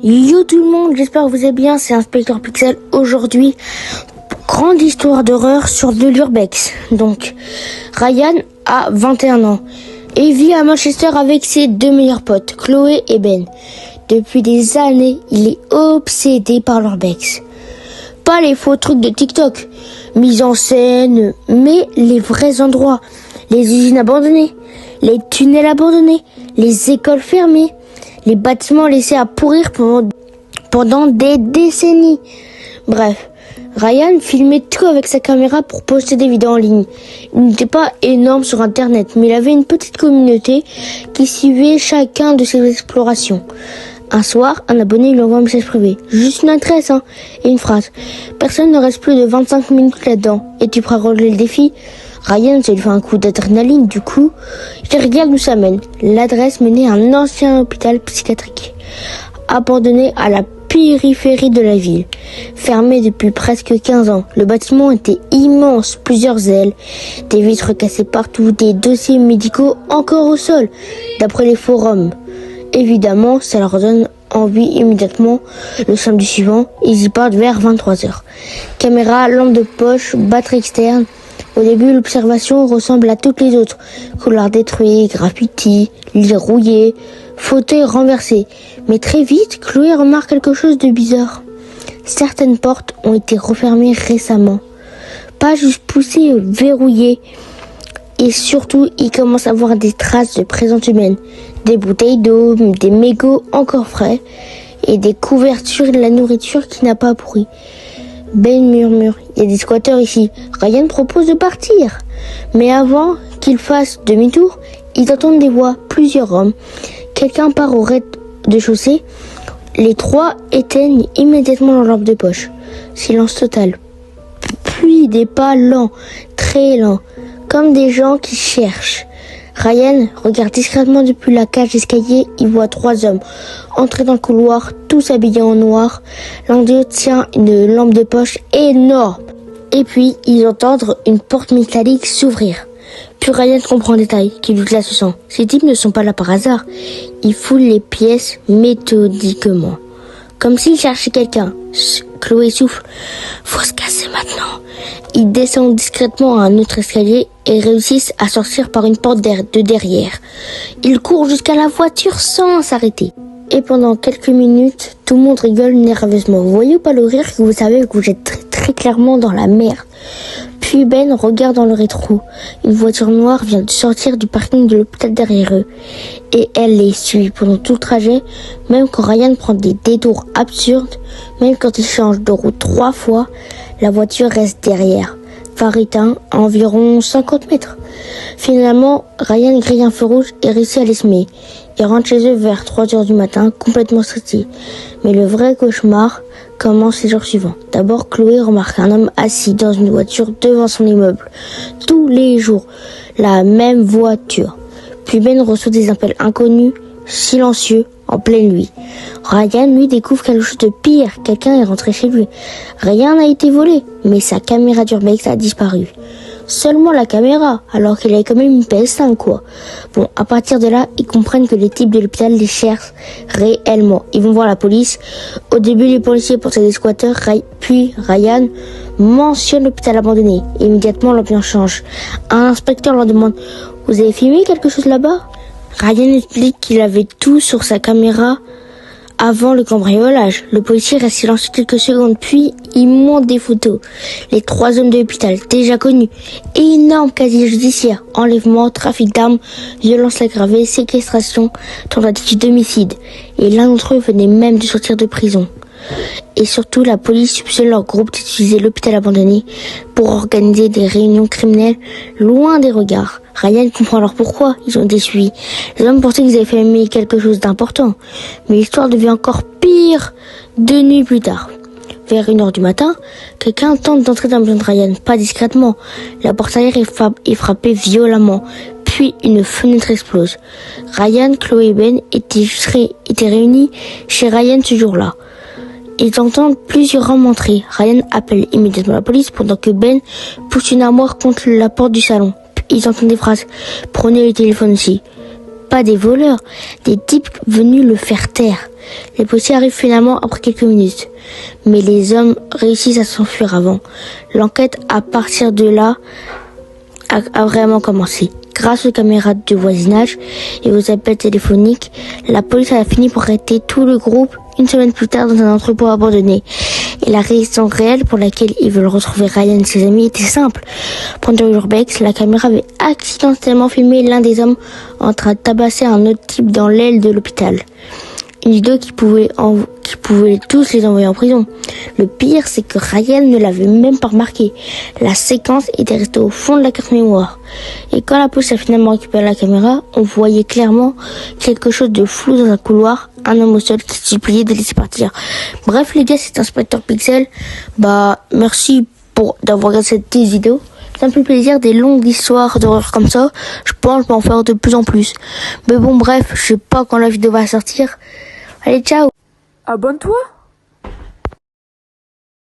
Yo tout le monde, j'espère que vous allez bien, c'est Inspecteur Pixel. Aujourd'hui, grande histoire d'horreur sur de l'urbex. Donc, Ryan a 21 ans et vit à Manchester avec ses deux meilleurs potes, Chloé et Ben. Depuis des années, il est obsédé par l'urbex. Pas les faux trucs de TikTok, mise en scène, mais les vrais endroits. Les usines abandonnées, les tunnels abandonnés, les écoles fermées, les bâtiments laissés à pourrir pendant des décennies. Bref, Ryan filmait tout avec sa caméra pour poster des vidéos en ligne. Il n'était pas énorme sur internet, mais il avait une petite communauté qui suivait chacun de ses explorations. Un soir, un abonné lui envoie un message privé. Juste une adresse, et une phrase. Personne ne reste plus de 25 minutes là-dedans. Es-tu prêt à relever le défi? Ryan, ça lui fait un coup d'adrénaline, du coup, il regarde où ça mène. L'adresse menait à un ancien hôpital psychiatrique, abandonné à la périphérie de la ville, fermé depuis presque 15 ans. Le bâtiment était immense, plusieurs ailes, des vitres cassées partout, des dossiers médicaux encore au sol, d'après les forums. Évidemment, ça leur donne envie immédiatement. Le samedi suivant, ils y partent vers 23h. Caméra, lampe de poche, batterie externe. Au début, l'observation ressemble à toutes les autres. Couloirs détruits, graffitis, lits rouillés, fauteuils renversés. Mais très vite, Chloé remarque quelque chose de bizarre. Certaines portes ont été refermées récemment. Pas juste poussées, verrouillées. Et surtout, il commence à voir des traces de présence humaine. Des bouteilles d'eau, des mégots encore frais et des couvertures et de la nourriture qui n'a pas pourri. Ben murmure, il y a des squatteurs ici. Ryan propose de partir. Mais avant qu'il fasse demi-tour, ils entendent des voix, plusieurs hommes. Quelqu'un part au rez-de-chaussée. Les trois éteignent immédiatement leur lampe de poche. Silence total. Puis des pas lents, très lents, comme des gens qui cherchent. Ryan regarde discrètement depuis la cage d'escalier. Il voit trois hommes entrer dans le couloir, tous habillés en noir. L'un d'eux tient une lampe de poche énorme. Et puis, ils entendent une porte métallique s'ouvrir. Puis Ryan comprend en détail qu'il lui glace le sang. Ces types ne sont pas là par hasard. Ils foulent les pièces méthodiquement, comme s'ils cherchaient quelqu'un. Chloé souffle. Faut se casser maintenant. Ils descendent discrètement à un autre escalier et réussissent à sortir par une porte de derrière. Ils courent jusqu'à la voiture sans s'arrêter. Et pendant quelques minutes, tout le monde rigole nerveusement. Vous voyez pas le rire que vous savez que vous êtes très clairement dans la merde. Puis Ben regarde dans le rétro. Une voiture noire vient de sortir du parking de l'hôpital derrière eux. Et elle les suit pendant tout le trajet, même quand Ryan prend des détours absurdes, même quand il change de route 3 fois, la voiture reste derrière. Phare éteint à environ 50 mètres. Finalement, Ryan grille un feu rouge et réussit à les semer. Ils rentrent chez eux vers 3h du matin, complètement stressés. Mais le vrai cauchemar commence les jours suivants. D'abord, Chloé remarque un homme assis dans une voiture devant son immeuble. Tous les jours, la même voiture. Puis Ben reçoit des appels inconnus, silencieux, en pleine nuit. Ryan, lui, découvre quelque chose de pire. Quelqu'un est rentré chez lui. Rien n'a été volé, mais sa caméra d'urbex a disparu. Seulement la caméra, alors qu'il avait quand même une PS5, quoi. Bon, à partir de là, ils comprennent que les types de l'hôpital les cherchent réellement. Ils vont voir la police. Au début, les policiers pensent à des squatteurs, puis Ryan mentionne l'hôpital abandonné. Immédiatement, l'ambiance change. Un inspecteur leur demande « Vous avez filmé quelque chose là-bas ?» Ryan explique qu'il avait tout sur sa caméra avant le cambriolage. Le policier reste silencieux quelques secondes, puis il montre des photos. Les trois hommes de l'hôpital, déjà connus. Énorme casier judiciaire, enlèvement, trafic d'armes, violence aggravée, séquestration, tentative d'homicide. Et l'un d'entre eux venait même de sortir de prison. Et surtout, la police soupçonne leur groupe d'utiliser l'hôpital abandonné pour organiser des réunions criminelles loin des regards. Ryan comprend alors pourquoi ils ont été suivis. Les hommes pensaient qu'ils avaient fait quelque chose d'important. Mais l'histoire devient encore pire 2 nuits plus tard. Vers 1h du matin, quelqu'un tente d'entrer dans le maison de Ryan, pas discrètement. La porte arrière est frappée violemment. Puis une fenêtre explose. Ryan, Chloé et Ben étaient réunis chez Ryan ce jour-là. Ils entendent plusieurs hommes entrer. Ryan appelle immédiatement la police pendant que Ben pousse une armoire contre la porte du salon. Ils entendent des phrases. Prenez le téléphone aussi. Pas des voleurs, des types venus le faire taire. Les policiers arrivent finalement après quelques minutes. Mais les hommes réussissent à s'enfuir avant. L'enquête à partir de là a vraiment commencé. Grâce aux caméras de voisinage et aux appels téléphoniques, la police a fini par arrêter tout le groupe une semaine plus tard dans un entrepôt abandonné. Et la raison réelle pour laquelle ils veulent retrouver Ryan et ses amis était simple. Pendant l'urbex, la caméra avait accidentellement filmé l'un des hommes en train de tabasser un autre type dans l'aile de l'hôpital. Une vidéo qui pouvait tous les envoyer en prison. Le pire, c'est que Ryan ne l'avait même pas remarqué. La séquence était restée au fond de la carte mémoire. Et quand la police a finalement récupéré la caméra, on voyait clairement quelque chose de flou dans un couloir, un homme au sol qui se suppliait de laisser partir. Bref les gars, c'est Inspecteur Pixel. Merci d'avoir regardé cette petite vidéo. Ça me fait plaisir, des longues histoires d'horreur comme ça. Je pense que je peux en faire de plus en plus. Mais bon, bref, je sais pas quand la vidéo va sortir. Allez, ciao! Abonne-toi!